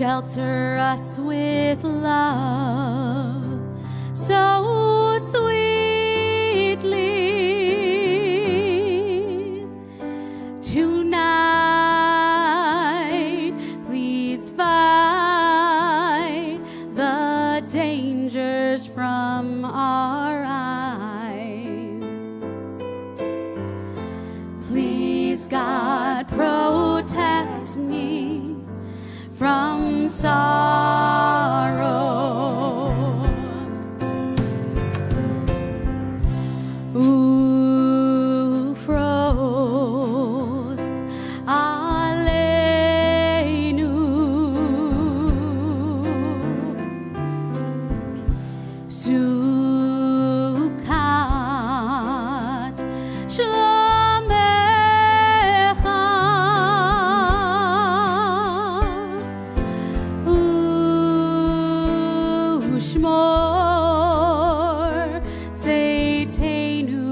shelter us with love so sweetly. Tonight, please fight the dangers from our eyes. Please, God, protect me from sorrow. Ufros aleinu, sukat shlomecha, ushmor tzeitenu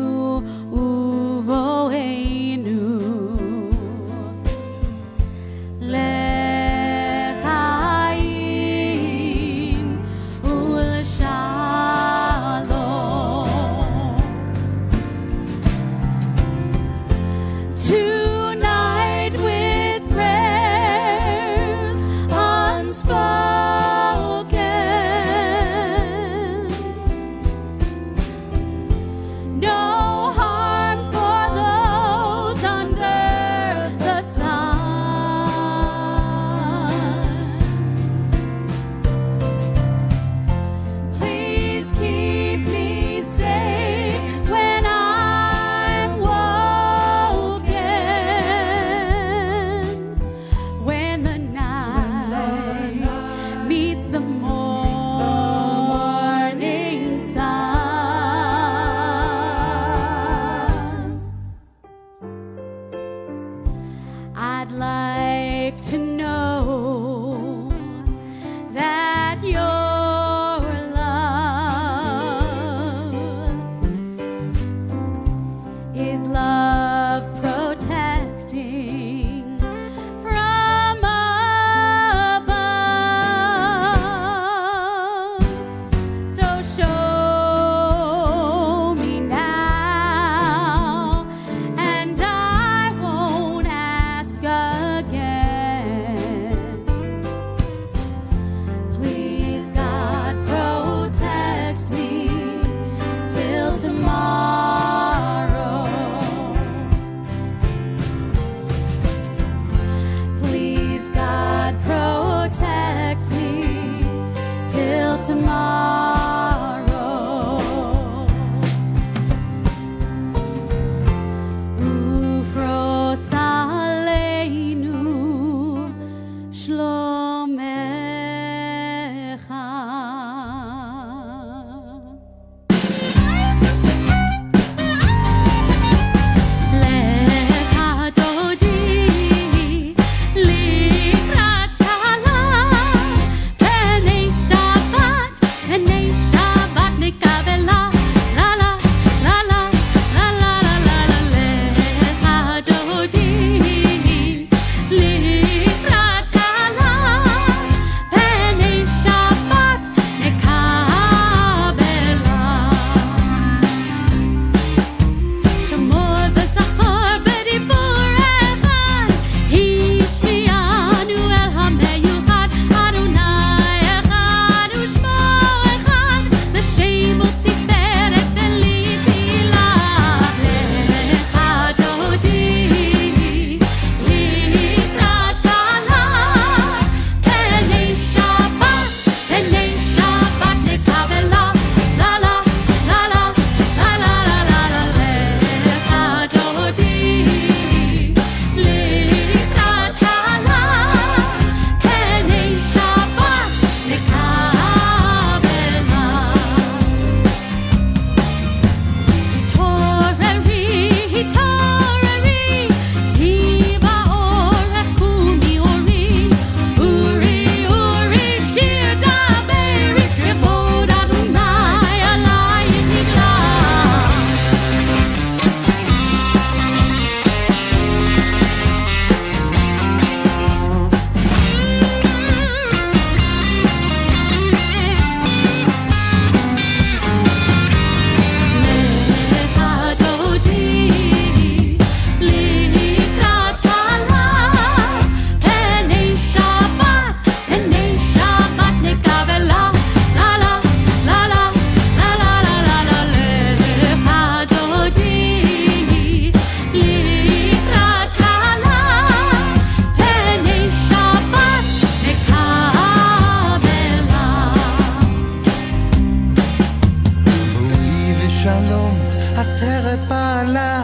עטרת בעלה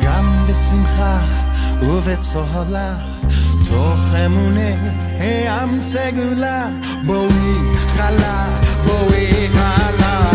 גם בשמחה ובצהלה תוך אמוני העם סגולה בואי חלה בואי חלה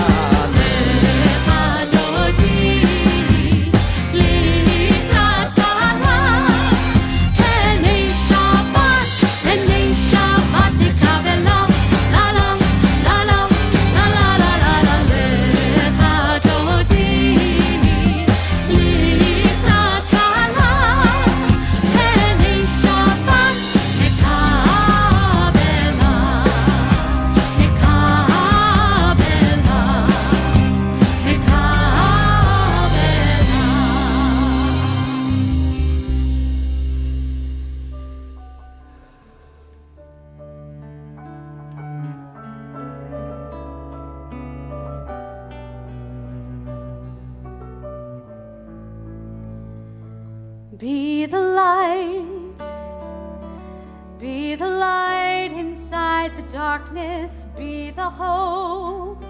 Be the light inside the darkness, be the hope,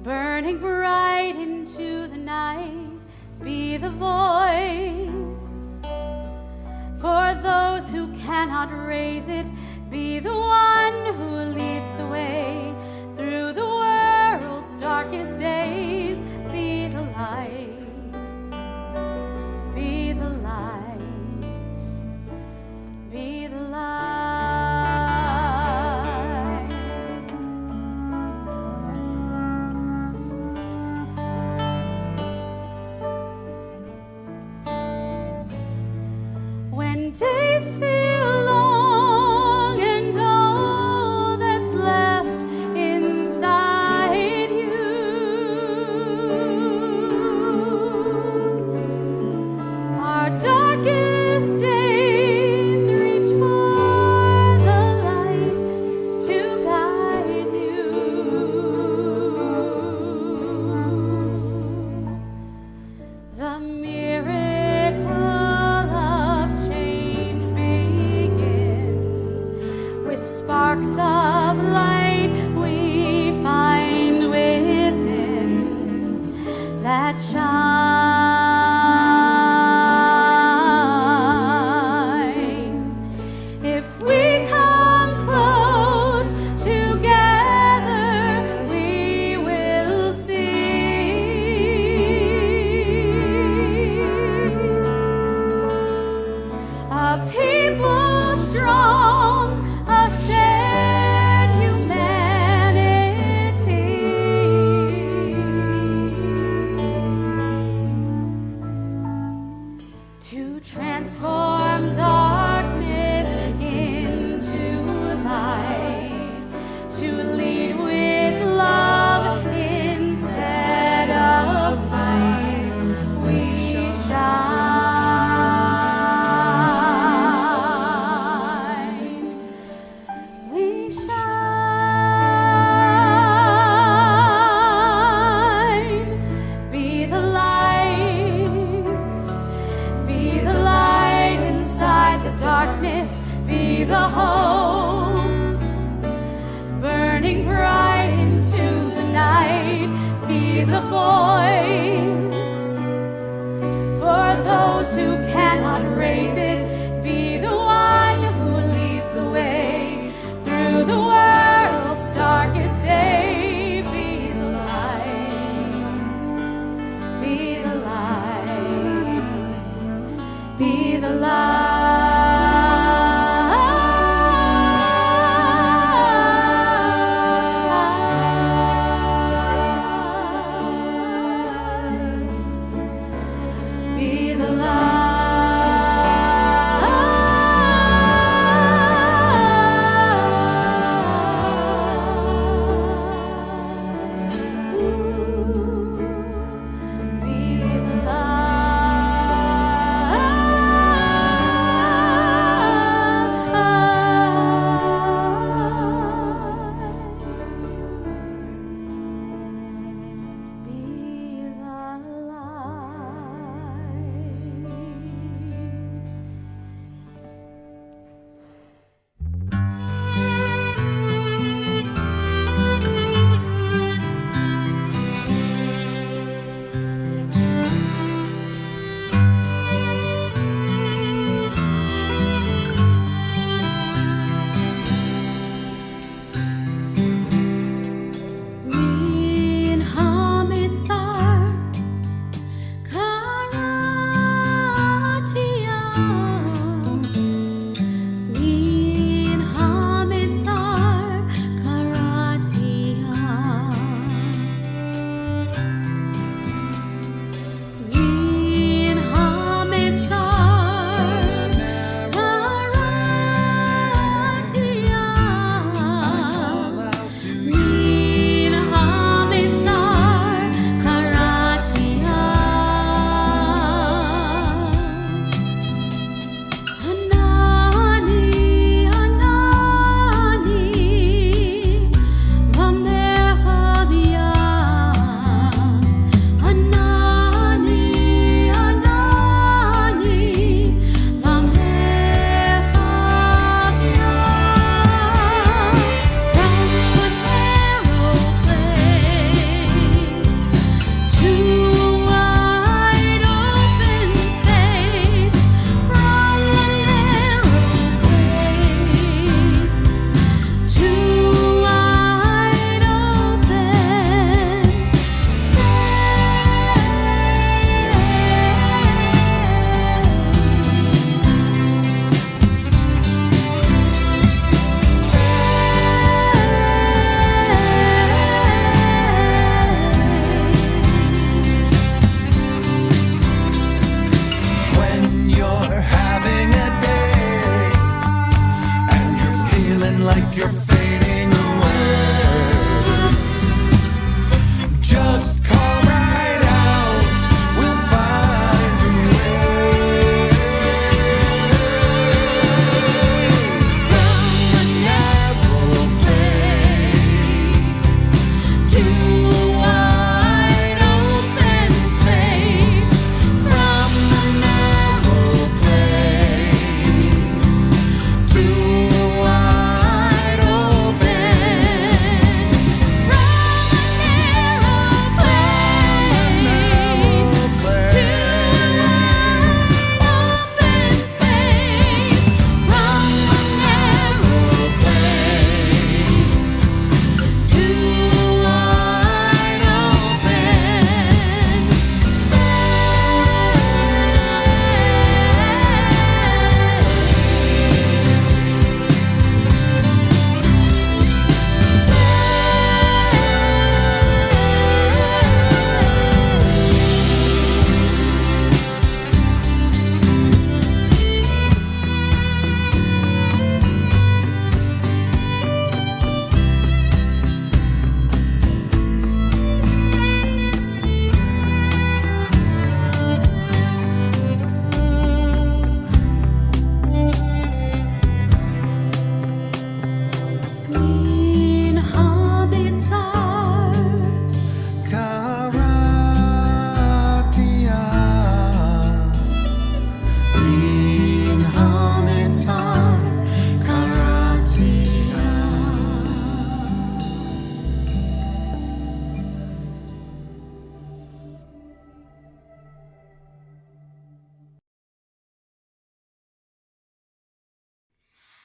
burning bright into the night, be the voice, for those who cannot raise it, be the one who leads the way through the world's darkest days, be the light, be the light. Be the light. When days feel long and all that's left inside you are darkest days, the miracle of change begins with sparks of light we find within that shine. If we come close together, we will see a people strong, a shared humanity, to transform darkness into light, to lead with love instead of might. We shine, we shine. Be the light, be the light inside the darkness, be the hope, burning bright into the night, be the voice, for those who cannot raise it, be the one who leads the way through the world's darkest day, be the light, be the light, be the light. Be the light.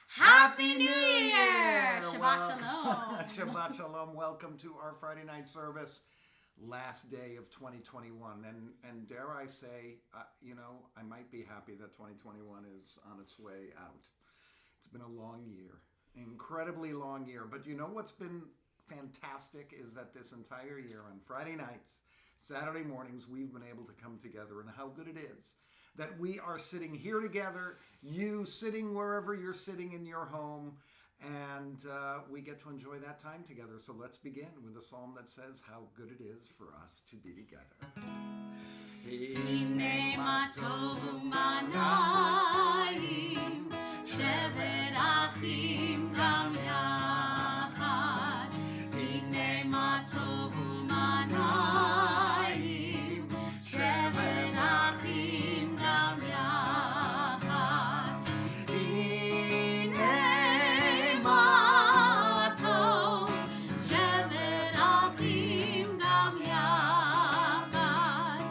Happy New Year! Shabbat Shalom. Shabbat Shalom. Welcome to our Friday night service, last day of 2021. And dare I say, I might be happy that 2021 is on its way out. It's been a long year, incredibly long year. But you know what's been fantastic is that this entire year on Friday nights, Saturday mornings, we've been able to come together, and how good it is that we are sitting here together, you sitting wherever you're sitting in your home, and we get to enjoy that time together. So let's begin with a psalm that says how good it is for us to be together. Hine ma tovu manayim, shevet achim gam yachad. Hine ma tovu manayim, shevet achim gam yachad. Hine ma tov, shevet achim gam yachad.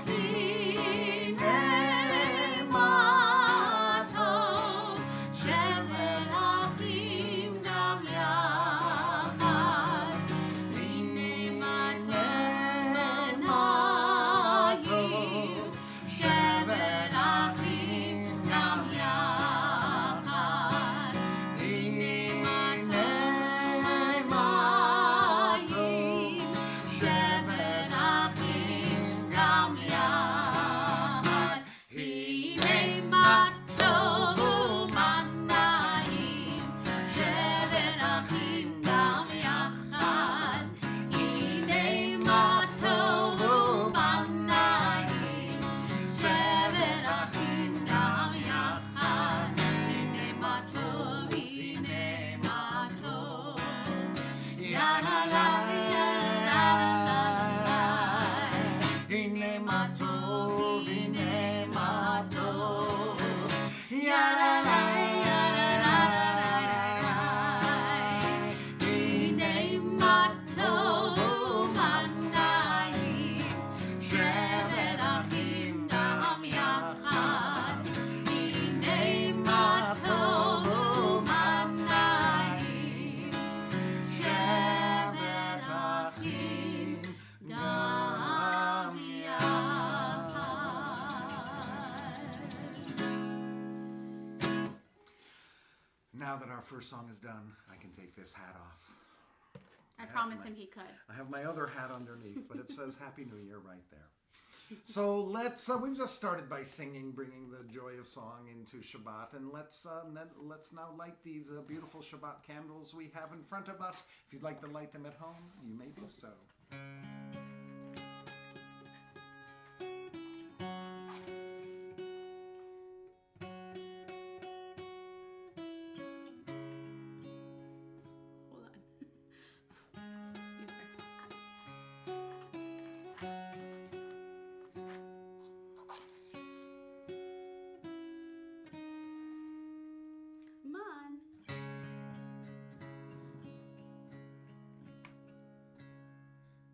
Hine ma tov, shevet achim gam yachad. Hine ma tov manayim, shevet achim gam yachad. Hine ma tov manayim, shevet achim gam yachad. Hine ma tov manayim, shevet achim gam yachad. Hine ma tov manayim, shevet achim gam yachad. Hine ma tov, ya la la ya la la la. Hine ma tov, ya la la, ya la la la la. Hine ma tov manayim, shevet achim gam yachad. Hine ma tov manayim, shevet achim gam yachad. Now that our first song is done, I can take this hat off. I promised him he could. I have my other hat underneath, but it says Happy New Year right there. So let's, we've just started by singing, bringing the joy of song into Shabbat, and let's now light these beautiful Shabbat candles we have in front of us. If you'd like to light them at home, you may do so. Hold on. Come on.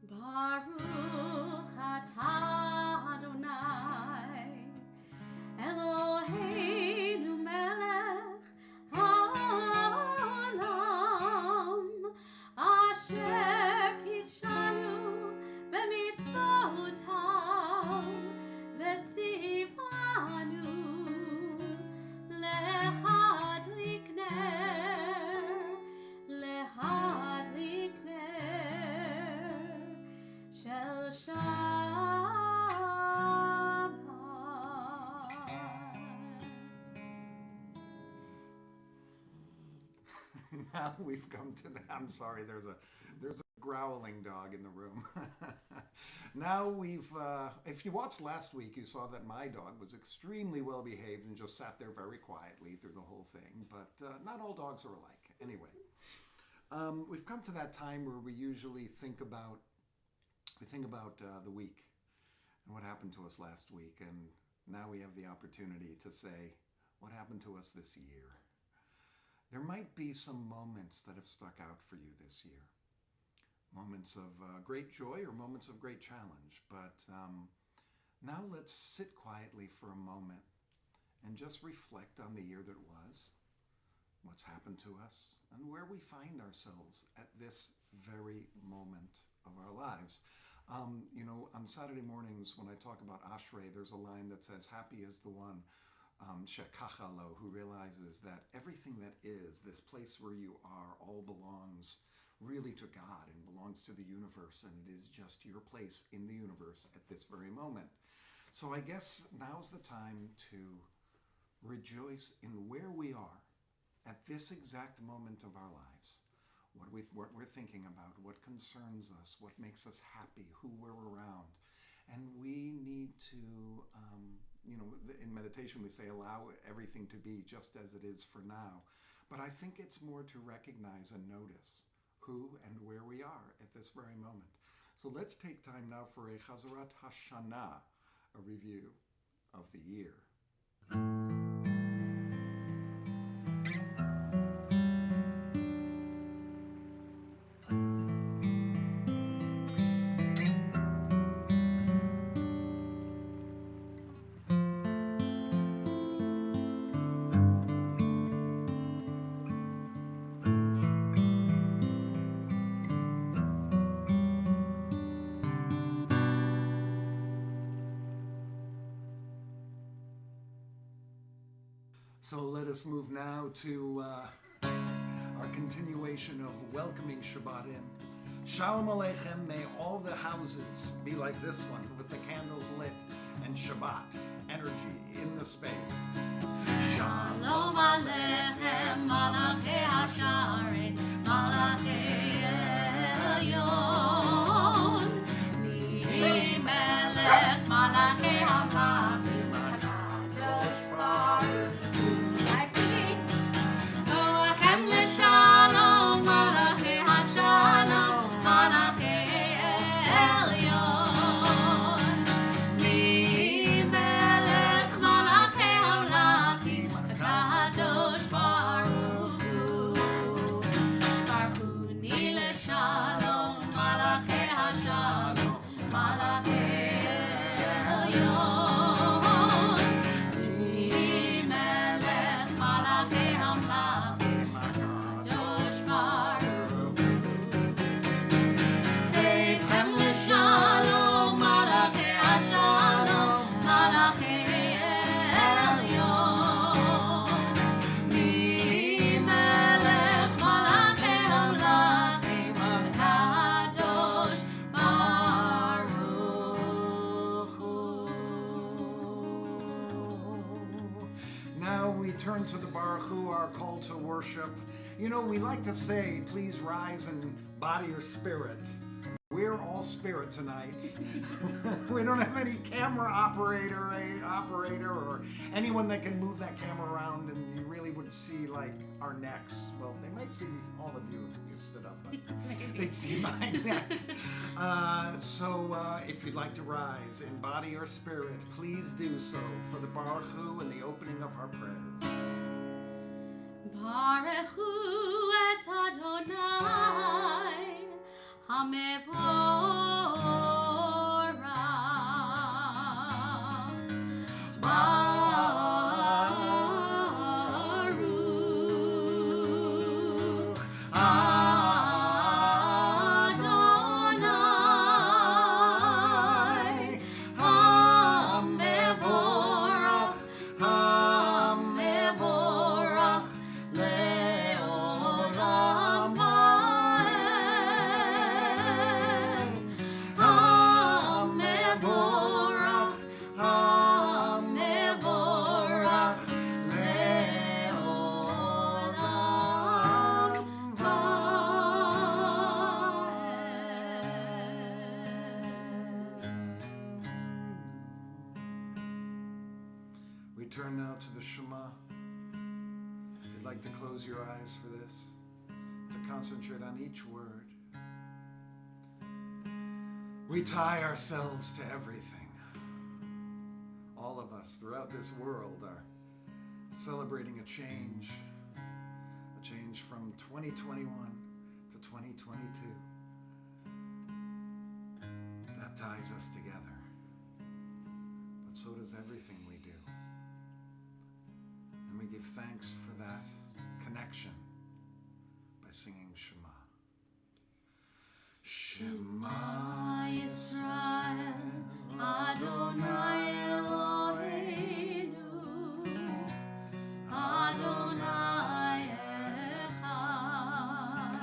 Baruch atah Adonai, Eloheinu melech haolam, asher kidshanu b'mitzvotav, v'tzivanu lehadlik ner shel Shabbat. Now we've come to the, I'm sorry, there's a growling dog in the room. Now if you watched last week, you saw that my dog was extremely well behaved and just sat there very quietly through the whole thing, but not all dogs are alike. Anyway, we've come to that time where we usually think about the week and what happened to us last week, and now we have the opportunity to say what happened to us this year. There might be some moments that have stuck out for you this year. Moments of great joy or moments of great challenge. But now let's sit quietly for a moment and just reflect on the year that was. what's happened to us, and where we find ourselves at this very moment of our lives. On Saturday mornings when I talk about Ashrei, there's a line that says, happy is the one shekachalo, who realizes that everything that is, this place where you are, all belongs really to God and belongs to the universe, and it is just your place in the universe at this very moment. So I guess now's the time to rejoice in where we are at this exact moment of our lives. What we're thinking about, what concerns us, what makes us happy, who we're around. And we need to, in meditation we say allow everything to be just as it is for now. But I think it's more to recognize and notice who and where we are at this very moment. So let's take time now for a Chazarat Hashanah, a review of the year. So let us move now to our continuation of welcoming Shabbat in. Shalom Aleichem, may all the houses be like this one with the candles lit and Shabbat energy in the space. Shalom Aleichem, Malachei HaSharet, Malachei Elyon, Ni Melech, Malachei HaMachim, HaKadosh Baruch Hu. Noachem LeShalom, Malachei HaShalom, Malachei Elyon, Ni Melech, Malachei HaMachim, HaKadosh Baruch Hu. Baruchuni LeShalom, Malachei HaShalom, Malachei Elyon, Ni Melech, Malachei HaMachim, HaKadosh Baruch Hu. Seichem LeShalom, Malachei HaShalom, Malachei Elyon, Ni Melech, Malachei HaMachim, HaKadosh Baruch Hu. Now we turn to the Baruch Hu, our call to worship. We like to say, please rise in body or spirit. We're all spirit tonight. We don't have any camera operator or anyone that can move that camera around, and you really would see like our necks. Well, they might see all of you if you stood up, but they'd see my neck. So if you'd like to rise in body or spirit, please do so for the Baruch Hu and the opening of our prayers. Baruch Hu et Adonai HaMevorach. Baruch Adonai HaMevorach, HaMevorach le'olam va'ed. HaMevorach, HaMevorach le'olam va'ed. We turn now to the Shema. If you'd like to close your eyes for this, to concentrate on each word. We tie ourselves to everything. All of us throughout this world are celebrating a change from 2021 to 2022. That ties us together. But so does everything we do. And we give thanks for that connection by singing Shema. Shema Yisrael, Adonai Eloheinu, Adonai Echad.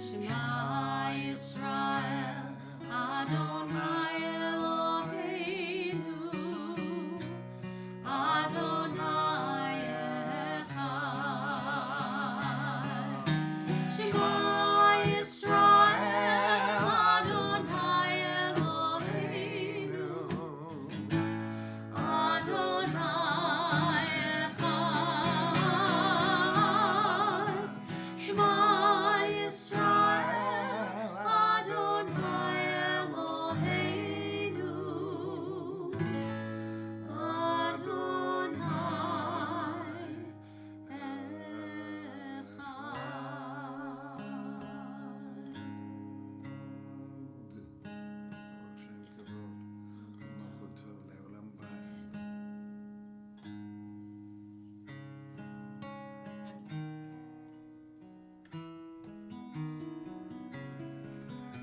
Shema Yisrael, Adonai Eloheinu, Adonai Echad. Shema Yisrael, Adonai Eloheinu, Adonai Echad. Shema Yisrael, Adonai Eloheinu,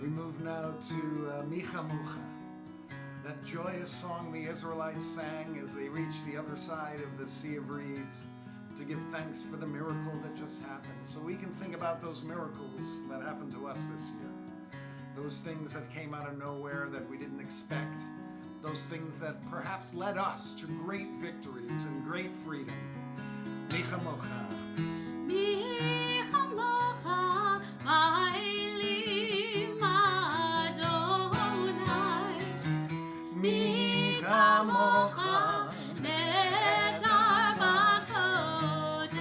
We move now to Micha Mucha, that joyous song the Israelites sang as they reached the other side of the Sea of Reeds to give thanks for the miracle that just happened. So we can think about those miracles that happened to us this year. Those things that came out of nowhere that we didn't expect. Those things that perhaps led us to great victories and great freedom. Micha Mocha. Micha Mocha, Ma'elim Adonai. Micha Mocha, Nedar B'Kodesh.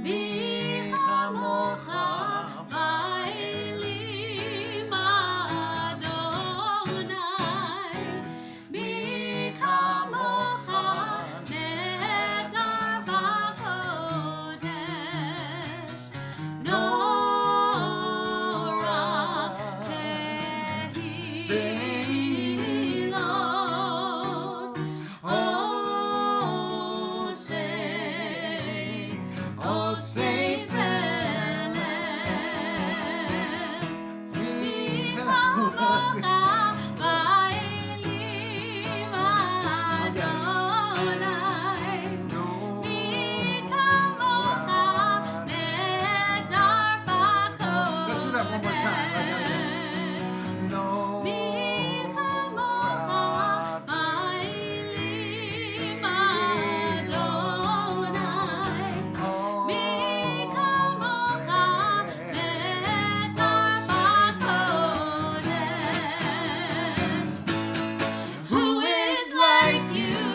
Micha Mocha, Ma'elim Adonai. Micha Mocha, Nedar B'Kodesh. Nora Tehilot. Osei Felech. Micha Mocha, Ma'elim Adonai. Micha Mocha, Nedar B'Kodesh. Let's do that one more time. Micha Mocha, Ma'elim Adonai. Micha Mocha, Nedar B'Kodesh. Who is like you?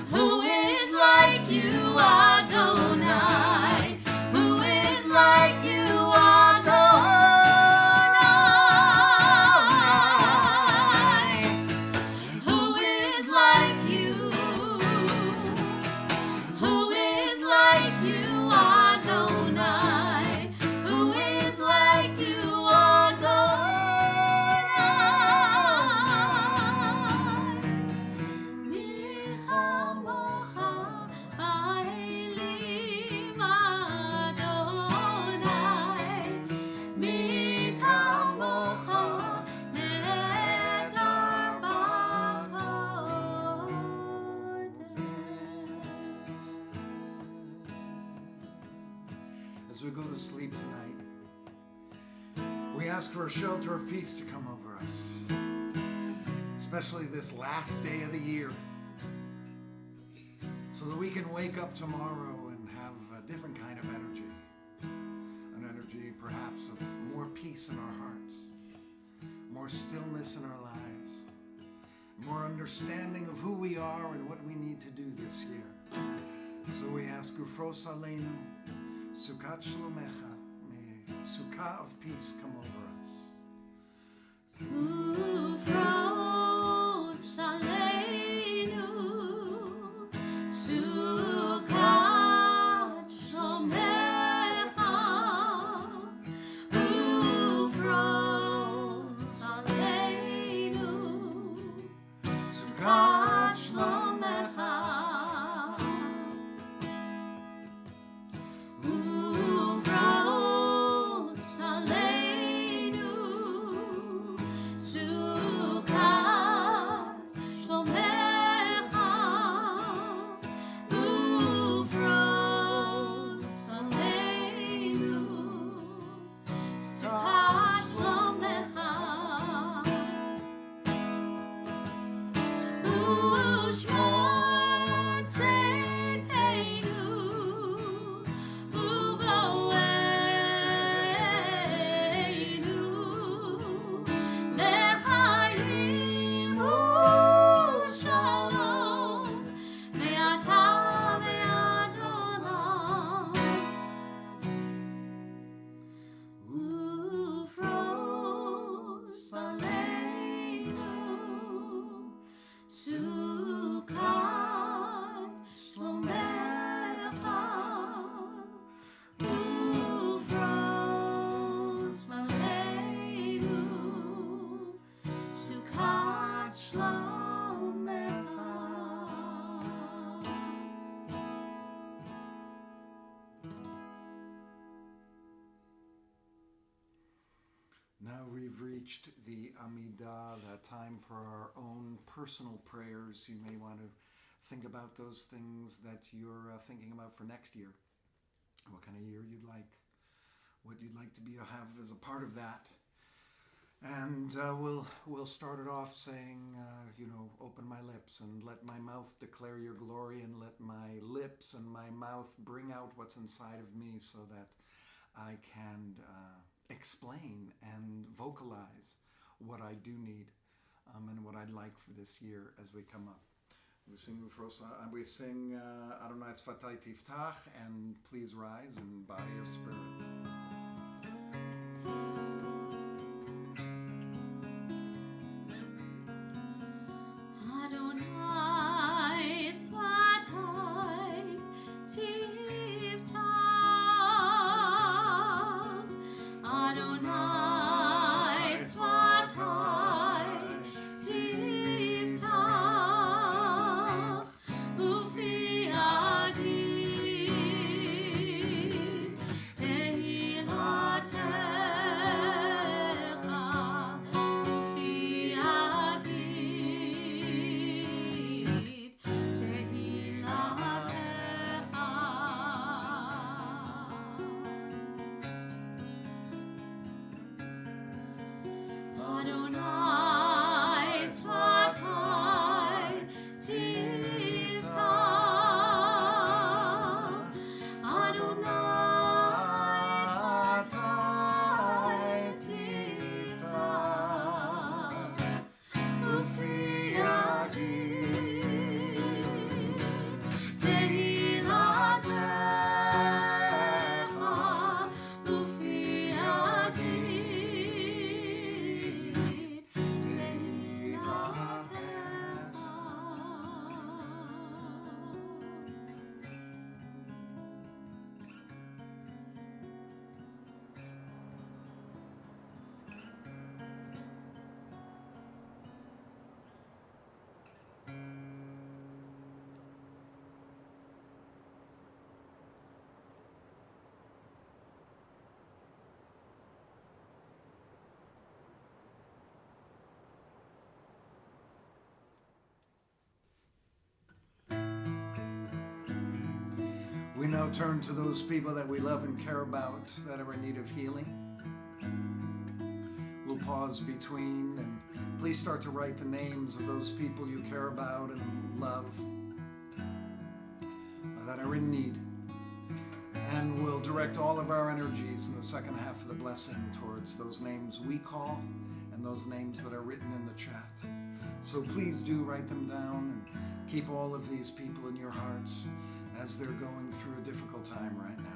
Who is like you, Adonai? Who is like you, Adonai? Who is like you? Who is like you, Adonai? Who is like you, Adonai? Micha Mocha, Ma'elim Adonai. Micha Mocha, Nedar B'Kodesh. As we go to sleep tonight, we ask for a shelter of peace to come over us, especially this last day of the year, so that we can wake up tomorrow and have a different kind of energy, an energy perhaps of more peace in our hearts, more stillness in our lives, more understanding of who we are and what we need to do this year. So we ask Ufros Aleinu, Sukkot Shlomecha, may Sukkah of peace come over us. Ufros Aleinu, Sukkot Shlomecha. Ufros Aleinu, Sukkot Shlomecha. we've reached the Amidah, that time for our own personal prayers. You may want to think about those things that you're thinking about for next year. What kind of year you'd like, what you'd like to have as a part of that. And we'll start it off saying, open my lips and let my mouth declare your glory, and let my lips and my mouth bring out what's inside of me so that I can explain and vocalize what I do need and what I'd like for this year as we come up. We sing Adonai Tzvatai Tiftach, and please rise in body or spirit. We now turn to those people that we love and care about that are in need of healing. We'll pause between, and please start to write the names of those people you care about and love that are in need. And we'll direct all of our energies in the second half of the blessing towards those names we call and those names that are written in the chat. So please do write them down and keep all of these people in your hearts as they're going through a difficult time right now.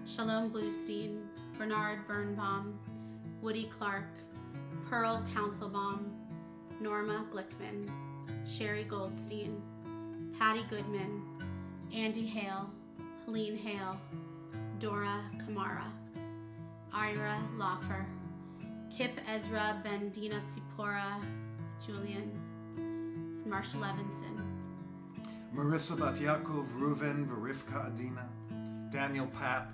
Shalom Bluestein, Bernard Birnbaum, Woody Clark, Pearl Councilbaum, Norma Glickman, Sherry Goldstein, Patty Goodman, Andy Hale, Helene Hale, Dora Kamara, Ira Loffer, Kip Ezra, Bendina Tzipora, Julian, and Marsha Levinson. Marissa Bat Yaakov, Reuven, Verivka Adina, Daniel Papp,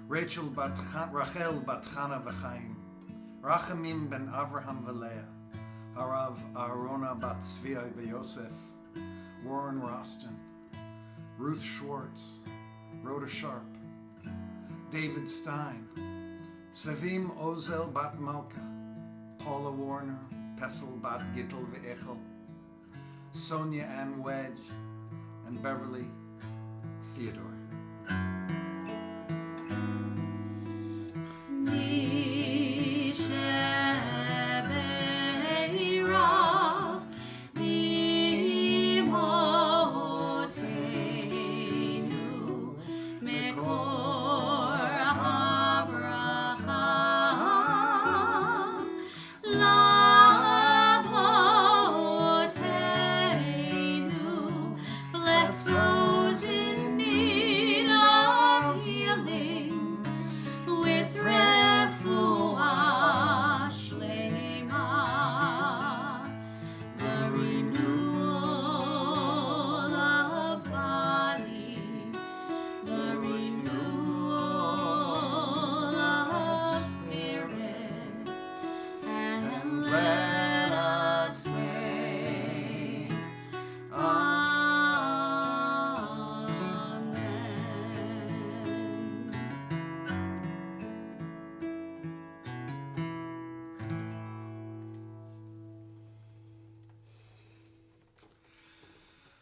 Rachel Rachel Bat Chana V'Chaim, Rachamim Ben Avraham V'Leah, Harav Aharona Bat Tzvi V'Yosef, Warren Roston, Ruth Schwartz, Rhoda Sharp, David Stein, Savim Ozel Bat Malka, Paula Warner, Pessel Bat Gittel Ve'echel, Sonia Ann Wedge, and Beverly Theodore.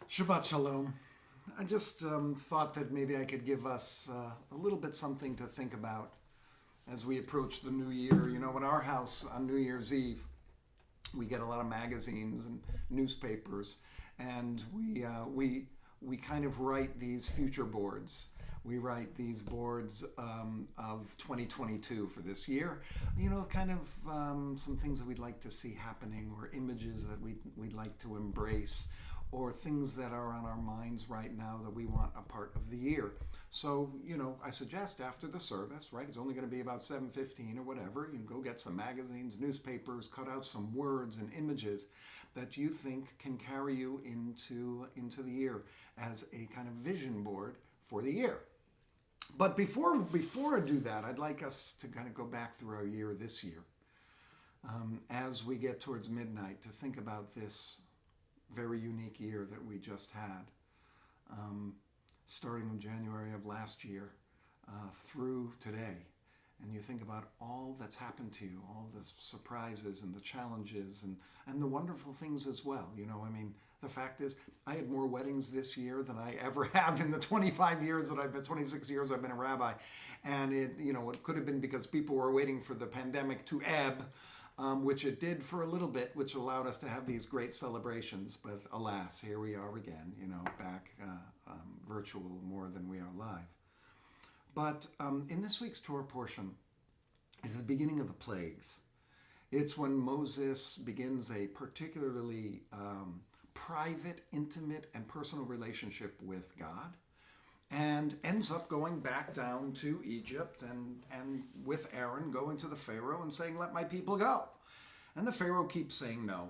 Shabbat Shalom. I just thought that maybe I could give us a little bit something to think about as we approach the new year. You know, in our house on New Year's Eve, we get a lot of magazines and newspapers, and we kind of write these future boards. We write these boards of 2022 for this year. You know, kind of some things that we'd like to see happening, or images that we'd like to embrace, or things that are on our minds right now that we want a part of the year. So, you know, I suggest after the service, right, it's only going to be about 7:15 or whatever, you can go get some magazines, newspapers, cut out some words and images that you think can carry you into the year as a kind of vision board for the year. But before I do that, I'd like us to kind of go back through our year this year, as we get towards midnight, to think about this very unique year that we just had, starting in January of last year through today. And you think about all that's happened to you, all the surprises and the challenges and the wonderful things as well. You know, I mean, the fact is, I had more weddings this year than I ever have in the 26 years I've been a rabbi. And it could have been because people were waiting for the pandemic to ebb, which it did for a little bit, which allowed us to have these great celebrations. But alas, here we are again, you know, back virtual more than we are live. But in this week's Torah portion is the beginning of the plagues. It's when Moses begins a particularly private, intimate, and personal relationship with God, and ends up going back down to Egypt and with Aaron going to the Pharaoh and saying, "Let my people go." And the Pharaoh keeps saying no.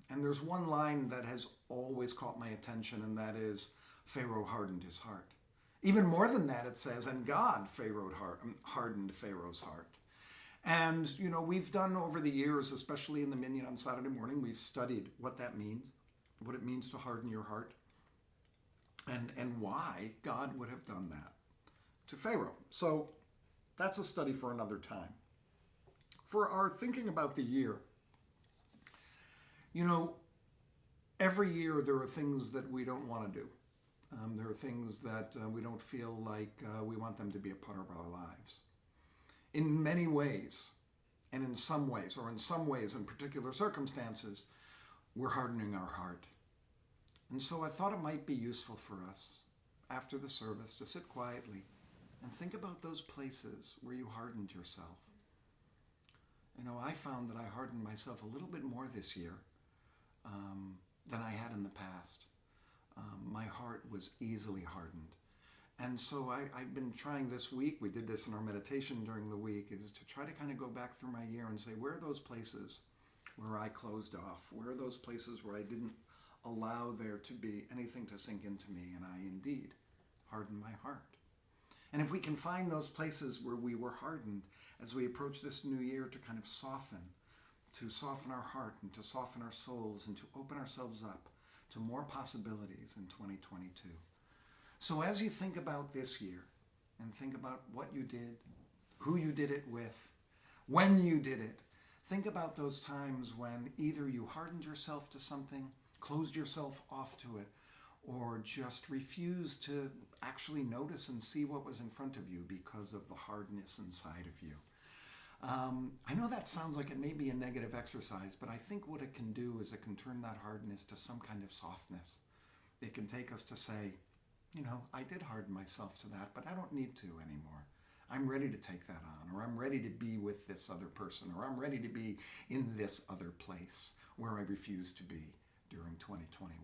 And there's one line that has always caught my attention, and that is, Pharaoh hardened his heart. Even more than that, it says, and God hardened Pharaoh's heart. And, you know, we've done over the years, especially in the Minyan on Saturday morning, we've studied what that means, what it means to harden your heart, and why God would have done that to Pharaoh. So that's a study for another time. For our thinking about the year, you know, every year there are things that we don't want to do. There are things that we don't feel like we want them to be a part of our lives. In many ways, and in some ways, in particular circumstances, we're hardening our heart. And so I thought it might be useful for us, after the service, to sit quietly and think about those places where you hardened yourself. You know, I found that I hardened myself a little bit more this year than I had in the past. My heart was easily hardened. And so I've been trying this week, we did this in our meditation during the week, is to try to kind of go back through my year and say, where are those places where I closed off? Where are those places where I didn't allow there to be anything to sink into me, and I indeed hardened my heart? And if we can find those places where we were hardened as we approach this new year, to kind of soften our heart and to soften our souls and to open ourselves up to more possibilities in 2022. So as you think about this year, and think about what you did, who you did it with, when you did it. Think about those times when either you hardened yourself to something, closed yourself off to it, or just refused to actually notice and see what was in front of you because of the hardness inside of you. I know that sounds like it may be a negative exercise, but I think what it can do is it can turn that hardness to some kind of softness. It can take us to say, I did harden myself to that, but I don't need to anymore. I'm ready to take that on, or I'm ready to be with this other person, or I'm ready to be in this other place where I refused to be during 2021.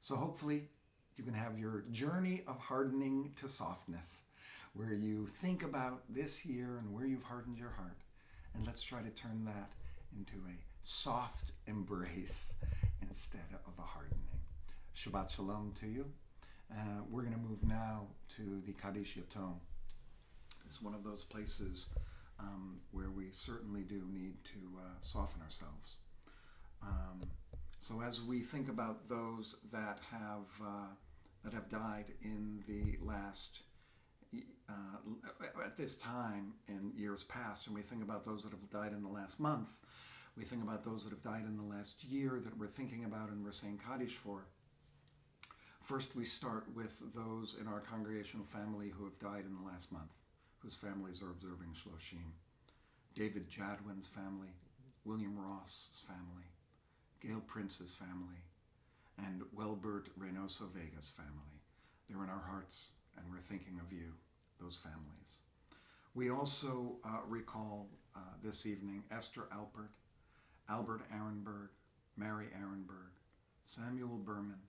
So hopefully you can have your journey of hardening to softness, where you think about this year and where you've hardened your heart. And let's try to turn that into a soft embrace instead of a hardening. Shabbat Shalom to you. We're going to move now to the Kaddish Yatom. It's one of those places where we certainly do need to soften ourselves. So as we think about those that have died in the last at this time in years past, and we think about those that have died in the last month, we think about those that have died in the last year that we're thinking about and we're saying Kaddish for. First, we start with those in our congregational family who have died in the last month, whose families are observing Shloshim. David Jadwin's family, William Ross's family, Gail Prince's family, and Welbert Reynoso Vega's family. They're in our hearts, and we're thinking of you, those families. We also recall this evening Esther Alpert, Albert Ehrenberg, Mary Ehrenberg, Samuel Berman,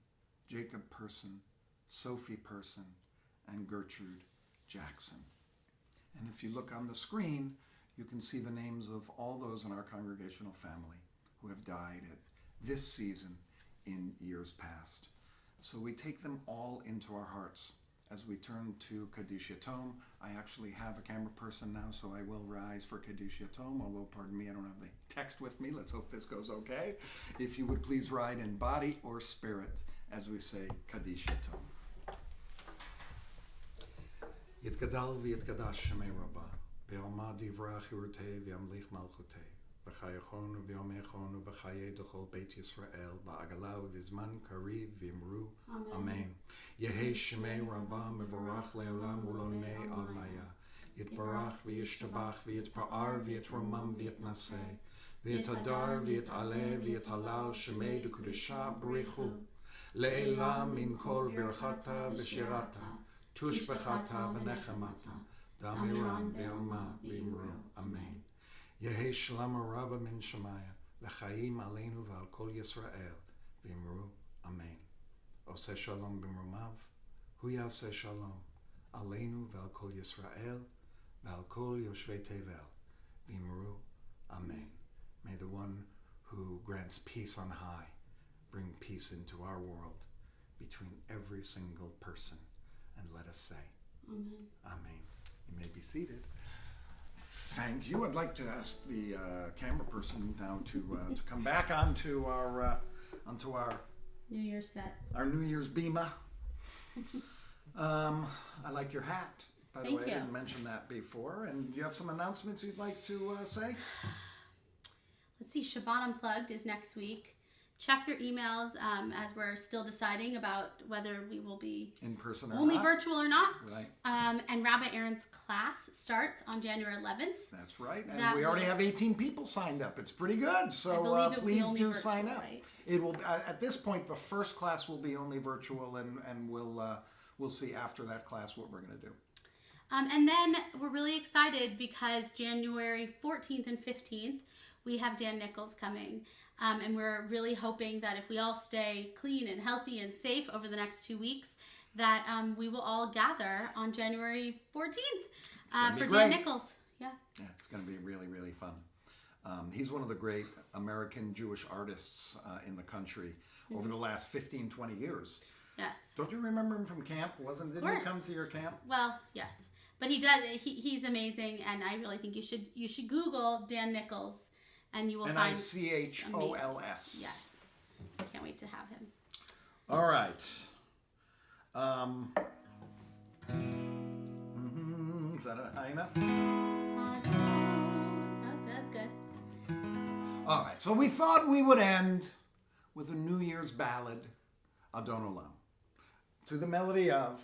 Jacob Person, Sophie Person, and Gertrude Jackson. And if you look on the screen, you can see the names of all those in our congregational family who have died at this season in years past. So we take them all into our hearts. As we turn to Kaddish Yatom, I actually have a camera person now, so I will rise for Kaddish Yatom, although, pardon me, I don't have the text with me. Let's hope this goes okay. If you would please ride in body or spirit as we say Kaddish Yatom. Yitgadal v'yitgadash shemei Rabbah, be'alma divrach yurtei v'yamlich malchutei, v'chayachon v'yomechon v'chayei d'chol Beit Yisrael, ba'agala v'zman kariv v'imru. Amen. Yehei shemei Rabbah mevorach le'olam ulonei almaya, yitbarach v'yishtabach v'yitpa'ar v'yitramam v'yitnaseh, v'yitadar v'yitaleh v'yitalal shemei d'kudesha b'richu, le'elam min kol birchata v'shirata, tushbechata v'nechemata, damiram be'alma v'imru. Amen. Yehi shalom rabba min shemaya, v'chaim aleinu v'al kol Yisrael, v'imru. Amen. Oseh shalom b'mrumav, hu yaseh shalom, aleinu v'al kol Yisrael, v'al kol yoshvei tevel, v'imru. Amen. May the one who grants peace on high bring peace into our world between every single person. And let us say, Amen. Amen. You may be seated. Thank you. I'd like to ask the camera person now to come back onto our New Year's set. Our New Year's bima. I like your hat. By the way, I didn't mention that before. And you have some announcements you'd like to say? Let's see. Shabbat Unplugged is next week. Check your emails as we're still deciding about whether we will be in person or only not. Virtual or not. Right. And Rabbi Aaron's class starts on January 11th. That's right. And we already have 18 people signed up. It's pretty good. So please do virtual, sign up. Right? It will at this point the first class will be only virtual, and we'll see after that class what we're going to do. And then we're really excited because January 14th and 15th we have Dan Nichols coming. And we're really hoping that if we all stay clean and healthy and safe over the next 2 weeks, that we will all gather on January 14th for Dan Nichols. Yeah, it's going to be really, really fun. He's one of the great American Jewish artists in the country over the last 15, 20 years. Yes. Don't you remember him from camp? Didn't he come to your camp? Well, yes. But he does. He's amazing, and I really think you should Google Dan Nichols. And you will find Nichols. Yes. I can't wait to have him. All right. Is that high enough? That's good. All right, so we thought we would end with a New Year's ballad, Adon Olam, to the melody of...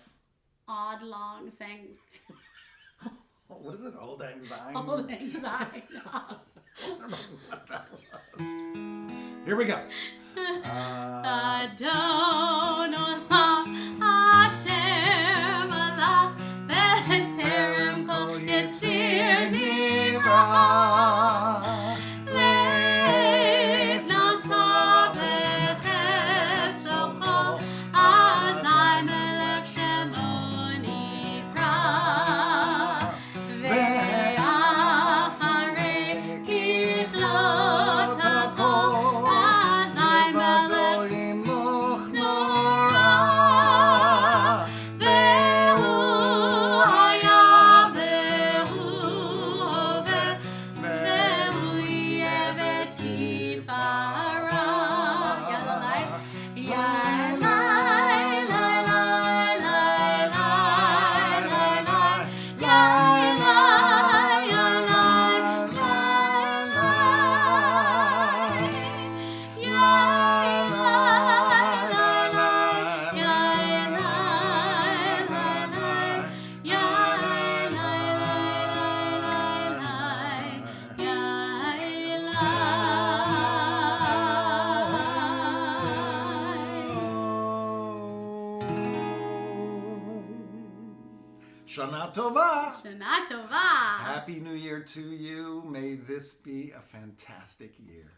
Odd long sing. What is it? Old Lang Syne? Old Lang Syne. I don't know what that was. Here we go. Adon Olam Hashem Alach B'Terem Kol Yetzir Nivra Leit Nasa B'Chefzo Kol Azai Melech Shemo Nikra Ve'acharei Kichlot HaKol Azai Melech Ve'hu haya ve'hu hove ve'hu yeh v'tifara. Yalalai, yalalai, lalai, lalai, lalai, yalalai, yalalai, Shana Tova. Shana Tova. Happy New Year to you. May this be a fantastic year.